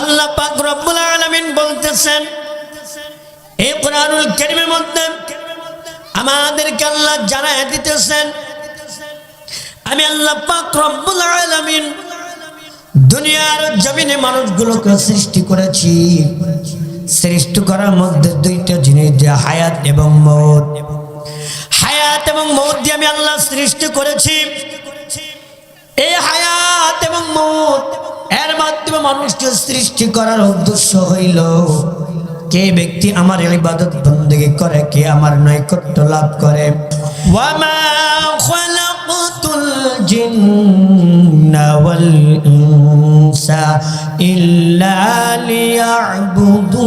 আল্লাহ পাক রব্বুল আলামিন বলতেছেন এই কোরআনুল কারীমের মধ্যে আমাদেরকে আল্লাহ জানায় দিতেছেন আমি আল্লাহ পাক রব্বুল আলামিন দুনিয়ার জমিনে মানুষগুলোকে সৃষ্টি করেছি। সৃষ্টি করার মধ্যে দুইটা জিনিস, যে হায়াত এবং মওত। হায়াত এবং মওত দিয়ে আমি আল্লাহ সৃষ্টি করেছি। এই হায়াত এবং মওত এর মাধ্যমে মানুষকে সৃষ্টি করার উদ্দেশ্য হইল কে ব্যক্তি আমার ইবাদত বندگی করে, কে আমার নৈকট্য লাভ করে। ওয়ামা খালাকতুল জিন্না ওয়াল ইনসা ইল্লা লিয়াবুদুন।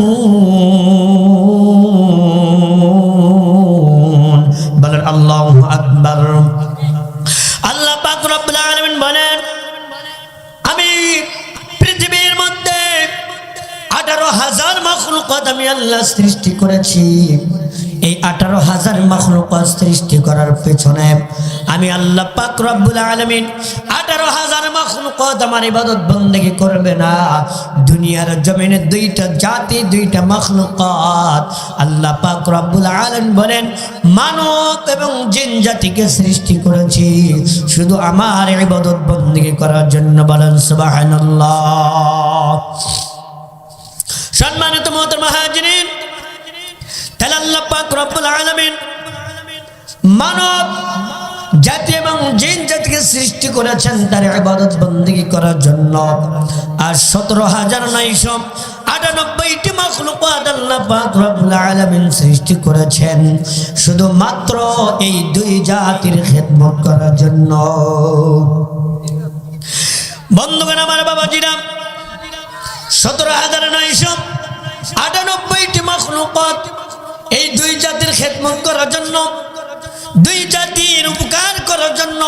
বলেন আল্লাহু আকবার। আল্লাহ পাক রব্বুল আলামিন বলেন আমি পৃথিবীর মধ্যে 18,000 মাখলুকাত আমি আল্লাহ সৃষ্টি করেছি। এই 18,000 মাখলুকাত সৃষ্টি করার পেছনে আমি আল্লাহ পাক রব্বুল আলামিন 18,000 মাখলুকাত আমার ইবাদত বندگی করবে না। দুনিয়ার জমিনে দুইটা জাতি, দুইটা মাখলুকাত আল্লাহ পাক রব্বুল আলামিন বলেন মানব এবং জিন জাতিকে সৃষ্টি করেছি শুধু আমার ইবাদত বندگی করার জন্য। বলেন সুবহানাল্লাহ। সম্মানিত মুহতারাম হাজিরিন, তাহলে আল্লাহ পাক রব্বুল আলামিন মানব জাতি এবং জিন জাতিকে সৃষ্টি করেছেন তার ইবাদত বندگی করার জন্য। আর 17,998টি মাখলুকাত আল্লাহ পাক রব্বুল আলামিন সৃষ্টি করেছেন শুধুমাত্র এই দুই জাতির খেদমত করার জন্য। বন্ধুগণ আমার, বাবাজিরা, 17,998টি মাখলুকাত এই দুই জাতির খেদমত করার জন্য, দুই জাতির উপকার করার জন্য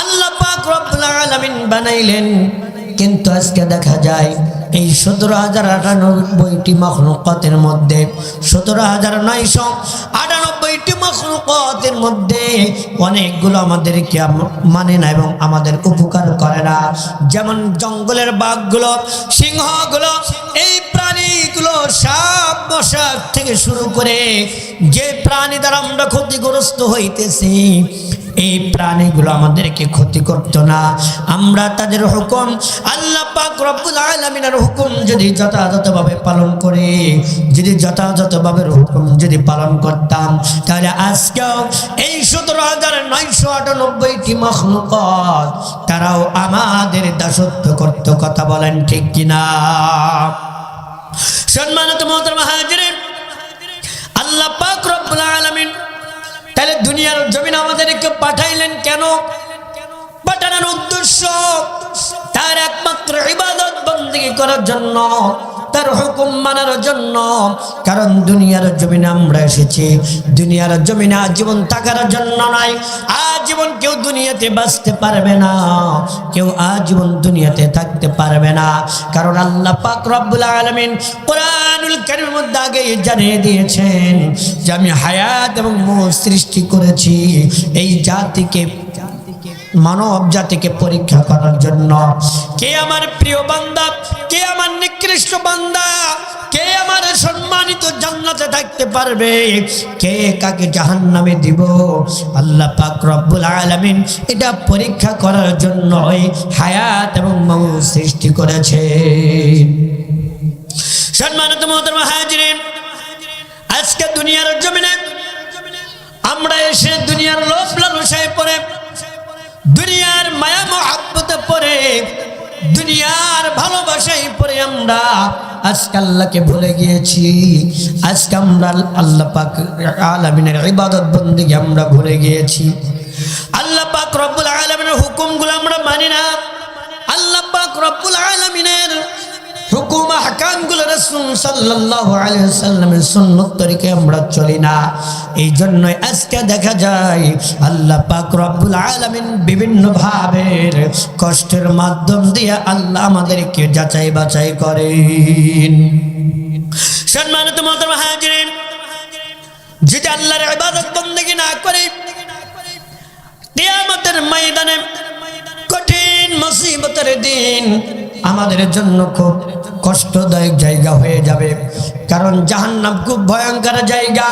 আল্লাহ পাক রব্বুল আলামিন বানাইলেন। কিন্তু আজকে দেখা যায় এই 17,098টি মাখলুকাতের মধ্যে 17,998টি মাখলুকাতের মধ্যে অনেকগুলো আমাদেরকে মানে না এবং আমাদের উপকার করে না। যেমন জঙ্গলের বাঘগুলো, সিংহগুলো, এই প্রাণীগুলো সাপ মশা থেকে শুরু করে যে প্রাণী দ্বারা আমরা ক্ষতিগ্রস্ত হইতেছি এই প্রাণীগুলো আমাদেরকে ক্ষতি করতো না। আমরা তাদের হুকুম, আল্লাহ পাক রব্বুল আলামিনের হুকুম যদি যথাযথভাবে পালন করি, যদি যথাযথভাবে হুকুম যদি পালন করতাম, তাহলে আজকেও এই 17,998টি মাখলুকাত তারাও আমাদের দাসত্ব করতো। কথা বলেন ঠিক কিনা? সম্মানিত মুহতারাম হাজিরিন, আল্লাহ পাক রব্বুল আলামিন তাহলে দুনিয়ার জমিন আমাদেরকে পাঠাইলেন কেন? পাঠানোর উদ্দেশ্য তার একমাত্র ইবাদত বندگی করার জন্য, তার হুকুম মানার জন্য। কারণ দুনিয়ার জমিনে আমরা এসেছি দুনিয়ার জমিনে আজীবন থাকার জন্য নয়। আজীবন কেউ দুনিয়াতে বাঁচতে পারবে না, কেউ আজীবন দুনিয়াতে থাকতে পারবে না। কারণ আল্লাহ পাক রব্বুল আলামিন কোরআনুল কারীমের মধ্যে আগেই জানিয়ে দিয়েছেন যে আমি হায়াত এবং মওত সৃষ্টি করেছি এই জাতিকে, মানব জাতিকে পরীক্ষা করার জন্য। কে আমার প্রিয় বান্দা, কে আমার নিকৃষ্ট বান্দা, কে আমার সম্মানিত জান্নাতে থাকতে পারবে, কে কাকে জাহান্নামে দিব, আল্লাহ পাক রব্বুল আলামিন এটা পরীক্ষা করার জন্য হায়াত এবং মওত সৃষ্টি করেছে। সম্মানিত মুহতারাম হাজিরিন, আজকে দুনিয়ার জমিনে আমরা এসে দুনিয়ার লোভ লালসায় পড়ে, দুনিয়ার মায়া মহব্বতে পড়ে, দুনিয়ার ভালোবাসায় পড়ে আমরা আজকে আল্লাহকে ভুলে গিয়েছি। আজকে আমরা আল্লাহ পাক আলামিনের ইবাদত বندگی আমরা ভুলে গিয়েছি। আল্লাহ পাক রব্বুল আলামিনের হুকুমগুলো আমরা মানি না। আল্লাহ পাক রব্বুল আলামিনের হুকুম আহকামগুলো রাসূল সাল্লাল্লাহু আলাইহি ওয়াসাল্লামের সুন্নাত তরিকায় আমরা চলি না। এই জন্যই আজকে দেখা যায় আল্লাহ পাক রব্বুল আলামিন বিভিন্ন ভাবের কষ্টের মাধ্যম দিয়ে আল্লাহ আমাদেরকে যাচাই বাছাই করেন। সম্মানিত মুহতারাম হাজিরিন, যদি আল্লাহর ইবাদত বندگی না করে কিয়ামতের ময়দানে কঠিন মুসিবতের দিন আমাদের জন্য খুব কষ্টদায়ক জায়গা হয়ে যাবে। কারণ জাহান্নাম খুব ভয়ঙ্কর জায়গা।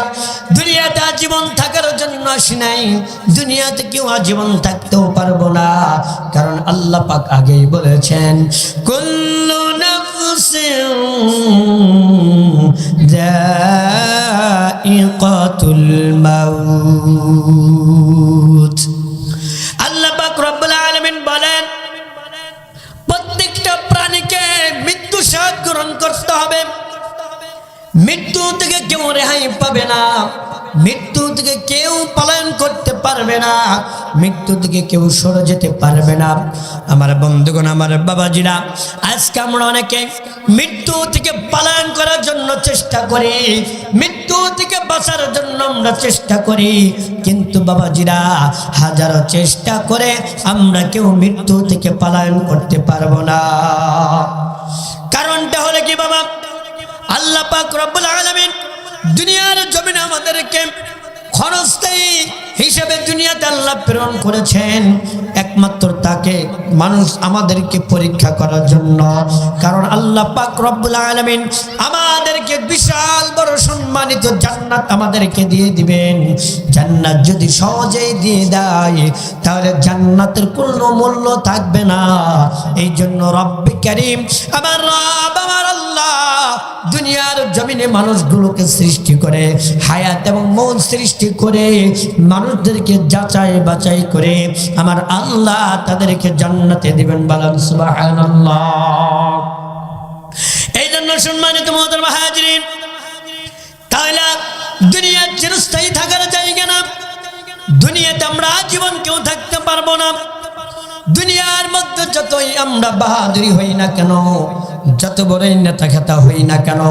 দুনিয়াতে আজীবন থাকার জন্য আসি নাই, দুনিয়াতে কেউ আজীবন থাকতেও পারবো না। কারণ আল্লাহ পাক আগেই বলেছেন, কুল্লু নাফসিন যায়িকাতুল মাউত। আল্লাহ পাক রব্বুল আলামিন বলেন, প্রত্যেকটা প্রাণীকে মৃত্যু স্বাদ গ্রহণ করতে হবে। মৃত্যু থেকে কেউ রেহাই পাবে না, মৃত্যু থেকে কেউ পলায়ন করতে পারবে না, মৃত্যু থেকে কেউ সরে যেতে পারবে না। আমার বন্ধুগণ, আমার বাবাজিরা, আজকে আমরা অনেকে মৃত্যু থেকে পলায়ন করার জন্য চেষ্টা করি, মৃত্যু থেকে বাঁচার জন্য আমরা চেষ্টা করি, কিন্তু বাবাজিরা হাজারো চেষ্টা করে আমরা কেউ মৃত্যু থেকে পলায়ন করতে পারবো না। কারণটা হলো কি বাবা, আল্লাহ পাক রব্বুল আলামিন দুনিয়ার জমিনে আমাদেরকে ক্ষণস্থায়ী হিসেবে দুনিয়াতে আল্লাহ প্রেরণ করেছেন, একমাত্র তাকে মানুষ আমাদেরকে পরীক্ষা করার জন্য। কারণ আল্লাহ পাক রব্বুল আলামিন আমাদেরকে বিশাল বড় সম্মানিত জান্নাত আমাদেরকে দিয়ে দিবেন। জান্নাত যদি সহজেই দিয়ে দেয় তাহলে জান্নাতের কোনো মূল্য থাকবে না। এই জন্য রব্বে কারীম, আমার রব, আমার আল্লাহ দুনিয়ার জমিনে মানুষগুলোকে সৃষ্টি করে, হায়াত এবং মৌত সৃষ্টি করে, মানুষদেরকে যাচাই বাছাই করে আমার আল্লাহ তাদেরকে জান্নাতে দিবেন। বলেন সুবহানাল্লাহ। এই জন্য সম্মানিত মুহতারাম হাজিরিন, তাহলে দুনিয়া চিরস্থায়ী থাকার জায়গা না। দুনিয়াতে আমরা আজীবন কেউ থাকতে পারবো না। দুনিয়ার মধ্যে যতই আমরা বাহাদুরি হই না কেন, যত বড় নেতা খেতা হই না কেন,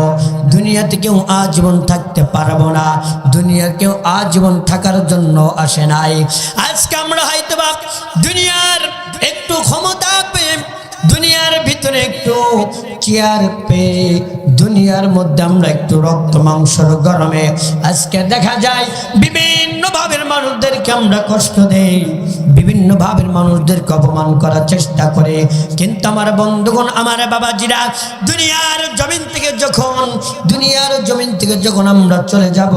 দুনিয়াতে কেউ আজীবন থাকতে পারবো না। দুনিয়া কেউ আজীবন থাকার জন্য আসে নাই। আজকে আমরা হয়তো বা দুনিয়ার একটু ক্ষমতা পেয়ে, দুনিয়ার ভিতরে একটু চেয়ার পেয়ে, দুনিয়ার মধ্যে আমরা একটু রক্ত মাংসর গরমে আজকে দেখা যায় বিভিন্ন ভাবের মানুষদেরকে আমরা কষ্ট দেই, বিভিন্ন ভাবের মানুষদেরকে অপমান করার চেষ্টা করে। কিন্তু আমার বন্ধুগণ, আমার বাবাজিরা, দুনিয়ার জমিন থেকে যখন আমরা চলে যাব,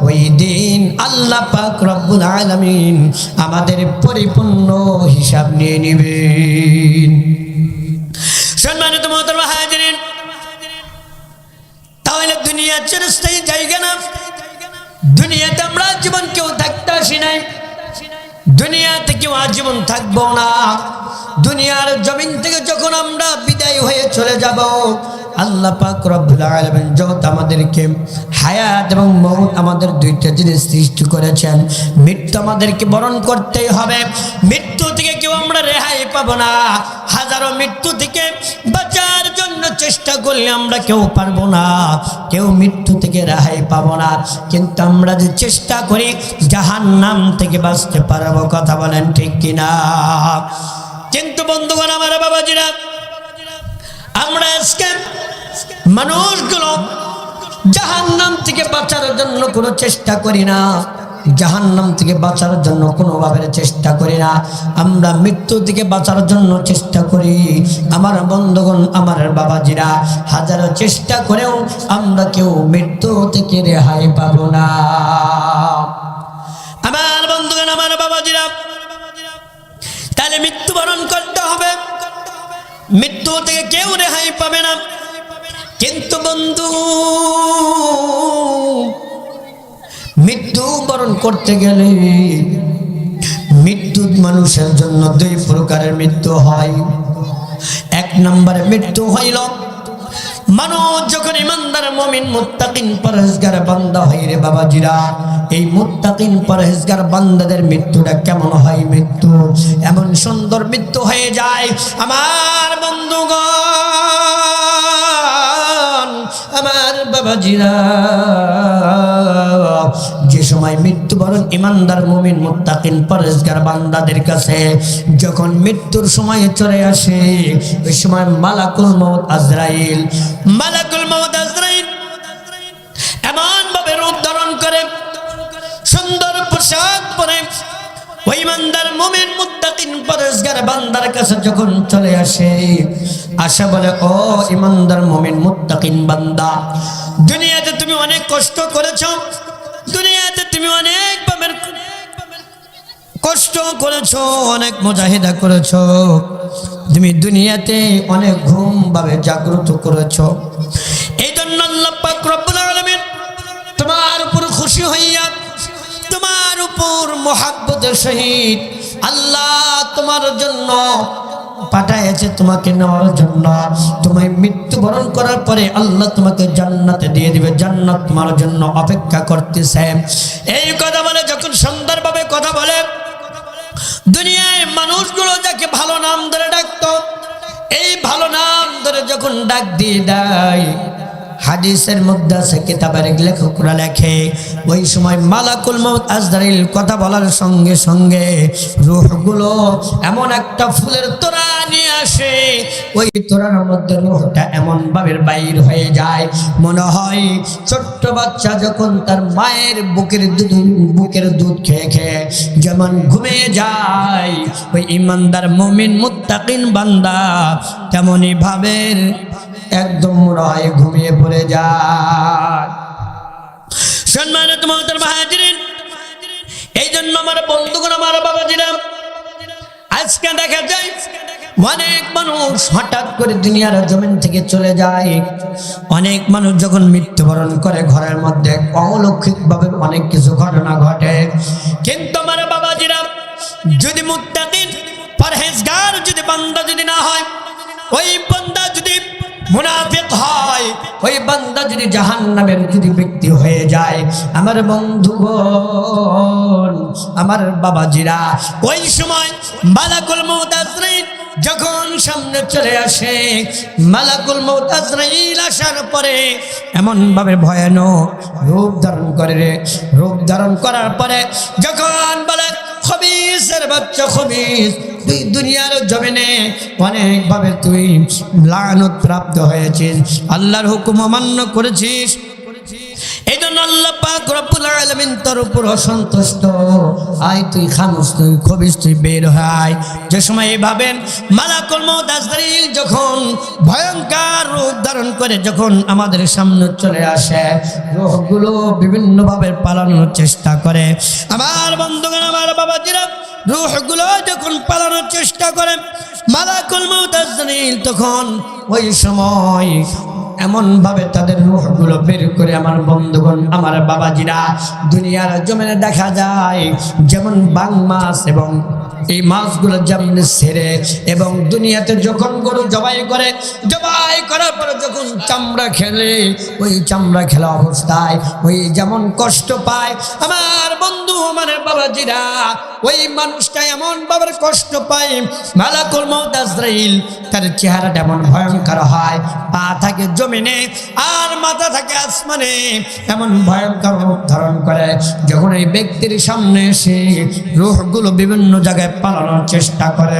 ওই দিন আল্লাহ পাক রব্বুল আলামিন আমাদের পরিপূর্ণ হিসাব নিয়ে নেবেন। সম্মানিত মুহতারাম হাজিরিন, তাহলে দুনিয়া চিরস্থায়ী জায়গা না। দুনিয়াতে আমরা জীবন কেউ থাকতে আসি নাই, দুনিয়াতে কেউ আজীবন থাকবো না। দুনিয়ার জমিন থেকে যখন আমরা বিদায় হয়ে চলে যাব, আল্লাহ পাক রব্বুল আলামিন যত আমাদেরকে হায়াত এবং মওত আমাদের দুইটা জিনিস সৃষ্টি করেছেন, মৃত্যু আমাদেরকে বরণ করতেই হবে। মৃত্যু থেকে কেউ আমরা রেহাই পাবো না। হাজারো মৃত্যু থেকে বাঁচার জন্য চেষ্টা করলে আমরা কেউ পারবো না, কেউ মৃত্যু থেকে রেহাই পাবো না। কিন্তু আমরা যে চেষ্টা করি জাহান্নাম থেকে বাঁচতে পারবো। কথা বলেন ঠিক কিনা? কিন্তু বন্ধুগণ, আমার বাবাজিরা, আমরা আজকে মানুষগুলো জাহান্নাম থেকে বাঁচার জন্য কোনো চেষ্টা করি না, জাহান্নাম থেকে বাঁচার জন্য কোনোভাবে চেষ্টা করি না। আমরা মৃত্যু থেকে বাঁচার জন্য চেষ্টা করি। আমার বন্ধুগণ, আমার বাবাজিরা, হাজারো চেষ্টা করেও আমরা কেউ মৃত্যু থেকে রেহাই পাবো না। আমার বন্ধুগণ, আমার বাবাজিরা, তাহলে মৃত্যুবরণ করতে হবে। মৃত্যু থেকে কেউ রেহাই পাবে না। কিন্তু বন্ধু, মৃত্যু বরণ করতে গেলে মৃত্যু মানুষের জন্য দুই প্রকারের মৃত্যু হয়। এক নম্বরে মৃত্যু হইল মানুষ যখন ইমানদার মুমিন মুত্তাকিন পরহেজগার বান্দা হয়। রে বাবাজিরা, এই মুত্তাকিন পরহেজগার বান্দাদের মৃত্যুটা কেমন হয়? মৃত্যু এমন সুন্দর মৃত্যু হয়ে যায় আমার বন্ধুগণ, আমার বাবাজিরা, যে সময় মৃত্যুবরণ ইমানদার মুমিন মুত্তাকিন পরহেজগার বান্দাদের কাছে যখন মৃত্যুর সময় চলে আসে, ওই সময় মালাকুল মউত আজরাইল এমন ভাবে রূপ ধারণ করে, সুন্দর পোশাক পরে ওই ইমানদার মুমিন মুত্তাকিন মুত্তাকিন পরহেজগার বান্দার কাছে যখন চলে আসে, আশা বলে, ও ইমানদার মুমিন মুত্তাকিন বান্দা, দুনিয়াতে তুমি অনেক কষ্ট করেছো, দুনিয়াতে তুমি অনেক কষ্ট করেছো, অনেক মুজাহিদা করেছো, তুমি দুনিয়াতে অনেক ঘুম ভাবে জাগ্রত করেছো। এই জন্য আল্লাহ পাক রব্বুল আলামিন তোমার উপর খুশি হইয়া, তোমার উপর মহাব্বতের সহিত আল্লাহ তোমার জন্য পাঠাইছে, তোমাকে নেওয়ার জন্য। তুমি মৃত্যুবরণ করার পরে আল্লাহ তোমাকে জান্নাতে দিয়ে দিবে, জান্নাত তোমার জন্য অপেক্ষা করতেছে। এই কথা বলে যখন সুন্দরভাবে কথা বলে, দুনিয়ায় মানুষগুলো যাকে ভালো নাম ধরে ডাকতো, এই ভালো নাম ধরে যখন ডাক দিয়ে দেয়, হাদিসের মধ্যে আছে, কিতাবের লেখকরা লেখে, ওই সময় মালাকুল মউত আজরাইল কথা বলার সঙ্গে সঙ্গে রূহগুলো এমন একটা ফুলের তোড়া নিয়ে আসে, ওই তোড়ার মধ্যে রূহটা এমন ভাবে বাইর হয়ে যায়, মনে হয় ছোট্ট বাচ্চা যখন তার মায়ের বুকের দুধ খেয়ে খেয়ে যেমন ঘুমিয়ে যায়, ওই ইমানদার মুমিন মুত্তাকিন বান্দা তেমনই ভাবে একদম রায় ঘুমিয়ে পড়ে যায়। সম্মানিত মুহতারাম হাজিরিন, এই জন্য আমার বন্ধুগণ, আমার বাবাজিরা, আজকে দেখা যায় অনেক মানুষ হঠাৎ করে দুনিয়ার জমিন থেকে চলে যায়। অনেক মানুষ যখন মৃত্যুবরণ করে, ঘরের মধ্যে অলৌকিকভাবে অনেক কিছু ঘটনা ঘটে। কিন্তু আমার বাবাজিরা, যদি মুত্তাকিন পরহেজগার যদি বান্দা যদি না হয়, ওই বান্দা যদি মুনাফিক হয়, ওই বান্দা যদি জাহান্নামের যদি ব্যক্তি হয়ে যায়, আমার বন্ধুগণ, আমার বাবাজিরা, ওই সময় মালাকুল মউত আজরাইল যখন সামনে চলে আসে, মালাকুল মউত আজরাইল আসার পরে এমন ভাবে ভয়ানক রূপ ধারণ করে, রূপ ধারণ করার পরে যখন বলে, খবিসের বাচ্চা খবিস, তুই দুনিয়ার জমিনে অনেক ভাবে তুই লানত প্রাপ্ত হয়েছিস, আল্লাহর হুকুম অমান্য করেছিস, এই জন্য আল্লাহ পাক রব্বুল আলামিন তোর উপর অসন্তুষ্ট। আয় তুই খামোশ, তুই খবিস, তুই বের হয়। যে সময় ভাবেন মালাকুল মউত আজরাইল যখন ভয়ঙ্কর রূপ ধারণ করে যখন আমাদের সামনে চলে আসে, রূহগুলো বিভিন্নভাবে পালানোর চেষ্টা করে। আমার বন্ধুগণ, আমার বাবাজিরা, রূহগুলো যখন পালানোর চেষ্টা করে, মালাকুল মউত আজরাইল তখন ওই সময় এমন ভাবে তাদের রূহগুলো বের করে, আমার বন্ধুগণ, আমার বাবাজিরা, দুনিয়ার জমিনে দেখা যায় যেমন বাং মাছ, এবং এই মাছগুলো যেমন ছেড়ে, এবং দুনিয়াতে যখন গরু জবাই করে, জবাই করার পরে যখন চামড়া খেলে, ওই চামড়া খেলা অবস্থায় ওই যেমন কষ্ট পায়, আমার বন্ধু, আমার বাবাজিরা, ওই মানুষটা এমন ভাবে কষ্ট পায়, মালাকুল মউত আজরাইল তার চেহারাটা এমন ভয়ঙ্কর হয়, পা থাকে জমিনে আর মাথা থাকে আসমানে, এমন ভয়ঙ্কর রূপ ধারণ করে। যখন এই ব্যক্তির সামনে এসে রূহগুলো বিভিন্ন জায়গায় পালানোর চেষ্টা করে,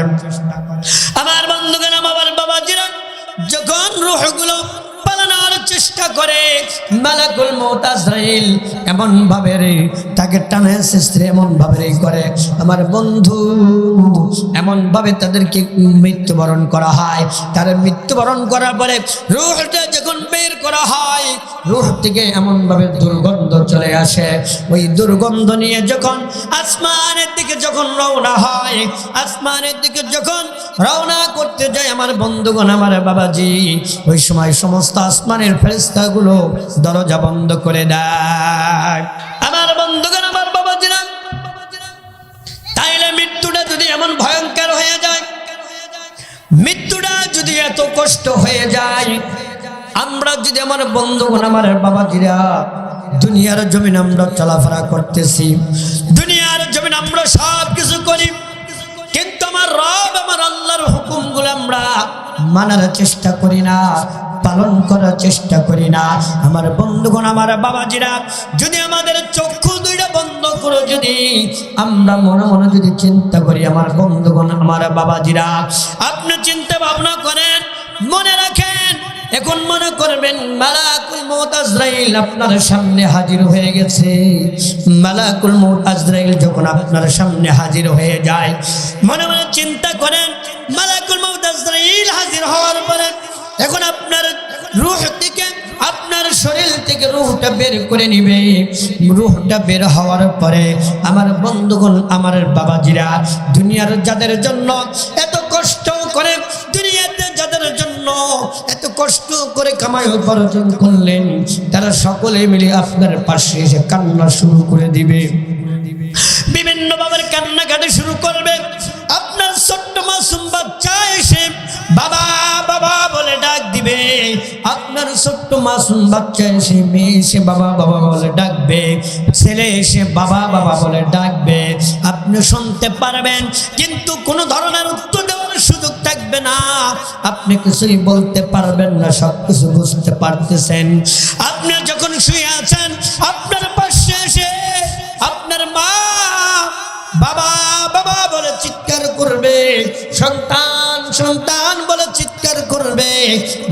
আমার বন্ধুগণ, আমার বাবাজিরা, যখন রূহগুলো পালানোর চেষ্টা করে, মালাকুল মউত আজরাইল এমন ভাবে তাকে টানে শেষে এমন ভাবে করে, আমার বন্ধু, এমন ভাবে তাদেরকে মৃত্যুবরণ করা হয়। তার মৃত্যুবরণ করার পরে রূহটা যখন বের করা হয়, রূহ থেকে এমন ভাবে দুর্গন্ধ চলে আসে, ওই দুর্গন্ধ নিয়ে যখন আসমানের দিকে যখন রওনা হয়, আসমানের দিকে যখন রওনা করতে যায়, আমার বন্ধুগণ, আমার বাবাজি, ওই সময় সমস্ত আসমানের ফেরেশতাগুলো দরজা বন্ধ করে দেয়। আমার বন্ধুগণ, আমার বাবাজিরা, তাইলে মৃত্যুটা যদি এমন ভয়ঙ্কর হয়ে যায়, মৃত্যুটা যদি এত কষ্ট হয়ে যায়, আমরা যদি, আমার বন্ধুগণ, আমার বাবাজিরা, দুনিয়ার জমিন আমরা চলাফেরা করতেছি, দুনিয়ার জমিন আমরা সব কিছু করি, কিন্তু আমার রব, আমার আল্লাহর হুকুমগুলো আমরা মানার চেষ্টা করি না, পালন করার চেষ্টা করি না। আমার বন্ধুগণ, আমার বাবাজিরা, যদি আমাদের চক্ষু দুইটা বন্ধ করে যদি আমরা মনে মনে যদি চিন্তা করি, আমার বন্ধুগণ, আমার বাবাজিরা, আপনি চিন্তা ভাবনা করেন, মনে রাখেন, এখন মনে করবেন মালাকুল মউত আজরাইল আপনার সামনে হাজির হয়ে গেছে। মালাকুল মউত আজরাইল যখন আপনার সামনে হাজির হয়ে যায়, মনে মনে চিন্তা করেন মালাকুল মউত আজরাইল হাজির হওয়ার পরে এখন আপনার রূহ থেকে, আপনার শরীর থেকে রূহটা বের করে নিবে। রূহটা বের হওয়ার পরে আমার বন্ধুগণ, আমার বাবাজিরা, দুনিয়ার যাদের জন্য এত কষ্ট করে, দুনিয়াতে যাদের জন্য এত কষ্ট করে কামাই উপার্জন করলেন, তারা সকলে মিলে আপনার পাশে এসে কান্না শুরু করে দিবে। বিভিন্ন বাবার কান্নাকাটি শুরু করবে। আপনার ছোট্ট মাসুম বাচ্চা এসে বাবা বাবা বলে ডাক দিবে। আপনার ছোট্ট মাসুম বাচ্চা এসে, মেয়ে এসে বাবা বাবা বলে ডাকবে, ছেলে এসে বাবা বাবা বলে ডাকবে। আপনি শুনতে পারবেন কিন্তু কোনো ধরনের উত্তর দেওয়ার সুযোগ থাকবে না। আপনি কিছুই বলতে পারবেন না, সব কিছু বুঝতে পারতেছেন। আপনি যখন শুয়ে আছেন, আপনার পাশে এসে আপনার মা বাবা বাবা বলে চিৎকার করবে, সন্তান সন্তান বলে চিৎকার করবে।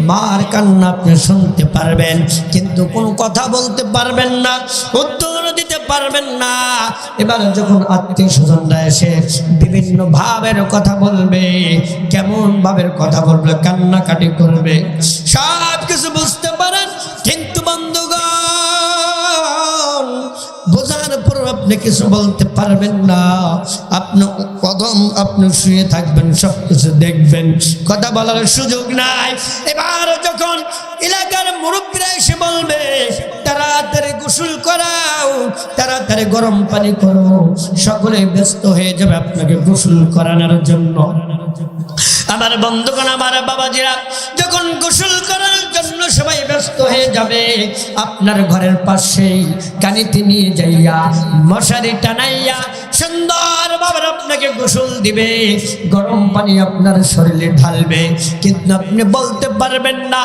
মার কান্না আপনি শুনতে পারবেন কিন্তু কোনো কথা বলতে পারবেন না, উত্তর দিতে পারবেন না। এবার যখন আত্মীয় স্বজনরা এসে বিভিন্ন ভাবের কথা বলবে, কেমন ভাবের কথা বলবে, কান্নাকাটি করবে, সব কিছু বুঝতে পারেন কিন্তু বন্ধুগণ বোঝার পর আপনি কিছু বলতে পারবেন না। আপনি কদম আপনি শুয়ে থাকবেন, সব কিছু দেখবেন, কথা বলার সুযোগ নাই। এবার যখন এলাকার মুরব্বীরা এসে বলবে তাড়াতাড়ি গোসল করাও, তাড়াতাড়ি গরম পানি করো, সকলে ব্যস্ত হয়ে যাবে আপনাকে গোসল করানোর জন্য। আমার বন্ধুগণ, আমার বাবাজিরা, যখন গোসল করার জন্য সবাই ব্যস্ত হয়ে যাবে, আপনার ঘরের পাশেই কানিতে নিয়ে যাইয়া মশারি টানাইয়া সুন্দরভাবে আপনাকে গোসল দিবে, গরম পানি আপনার শরীরে ঢালবে। কিন্তু আপনি বলতে পারবেন না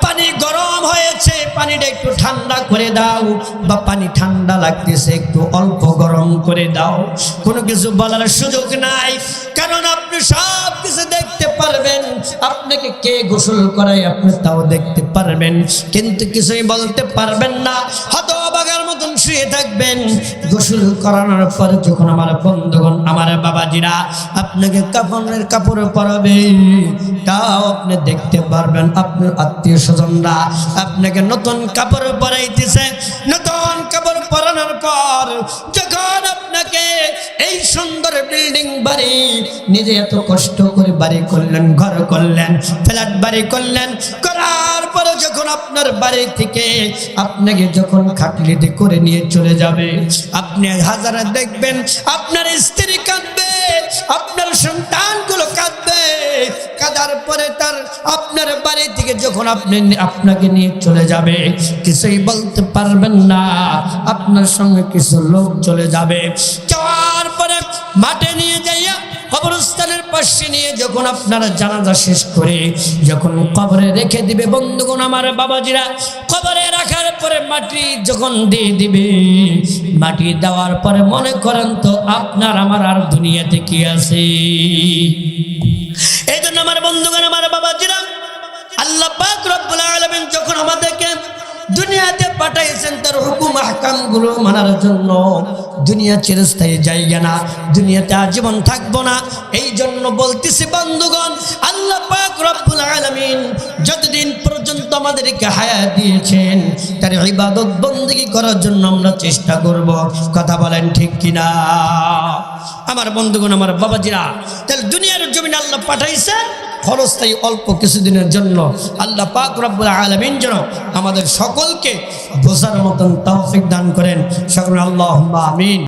পানি গরম হয়েছে, পানিটা একটু ঠান্ডা করে দাও, বা পানি ঠান্ডা লাগতেছে একটু অল্প গরম করে দাও। কোনো কিছু বলার সুযোগ নাই, কারণ আপনি সব কিছু দেখতে পারবেন। আপনাকে কে গোসল করায় আপনি তাও দেখতে পারবেন, কিন্তু কিছুই বলতে পারবেন না, হতবাগার মতন শুয়ে থাকবেন। গোসল করানোর পর যখন আমার বন্ধুগণ, আমার বাবাজিরা আপনাকে কাফনের কাপড় পরাবে, তাও আপনি দেখতে পারবেন। আপনার আত্মীয় স্বজনরা আপনাকে নতুন কাপড় পরাইতেছে। নতুন কাপড় পরানোর পর যখন আপনাকে এই সুন্দর বিল্ডিং বাড়ি, নিজে এত কষ্ট করে বাড়ি করলেন, ঘর করলেন, ফ্ল্যাট বাড়ি করলেন, করার পরে যখন আপনার বাড়ি থেকে আপনাকে যখন খাটলিতে করে নিয়ে চলে যাবে, আপনি হাজারে দেখবেন আপনার স্ত্রী কাঁদবে, আপনার সন্তানগুলো কাঁদবে। কাঁদার পরে তার আপনার বাড়ি থেকে যখন আপনাকে নিয়ে চলে যাবে, কিছুই বলতে পারবেন না। আপনার সঙ্গে কিছু লোক চলে যাবে, যাওয়ার পরে মাঠে নিয়ে যাইয়া কবরস্থানের পাশে নিয়ে যখন আপনারা জানাজা শেষ করে যখন কবরে রেখে দিবে, বন্ধুগণ, আমার বাবাজিরা, কবরে রাখার পরে মাটি যখন দিয়ে দিবে, মাটি দেওয়ার পরে মনে করেন তো আপনার আমার আর দুনিয়াতে কি আছে। এই জন্য আমার বন্ধুগণ, আমার বাবাজিরা, আল্লাহ পাক রব্বুল আলামিন যখন আমাদেরকে দুনিয়াতে পাঠাইছেন তার হুকুম আহকাম গুলো মানার জন্য, দুনিয়া চিরস্থায়ী জায়গা না, দুনিয়াতে আজীবন থাকবো না। এই জন্য বলতেছি বন্ধুগণ, আল্লাহ পাক রব্বুল আলামিন যতদিন পর্যন্ত আমাদেরকে হায়াত দিয়েছেন তার ইবাদত বন্দেগী করার জন্য আমরা চেষ্টা করব। কথা বলেন ঠিক কিনা আমার বন্ধুগণ, আমার বাবাজিরা? তাহলে দুনিয়ার জমিনে আল্লাহ পাঠাইছেন ক্ষণস্থায়ী অল্প কিছুদিনের জন্য। আল্লাহ পাক রব্বুল আলামিন যেন আমাদের সকলকে বোঝার মতন তৌফিক দান করেন। সকলে আল্লাহুম্মা আমিন।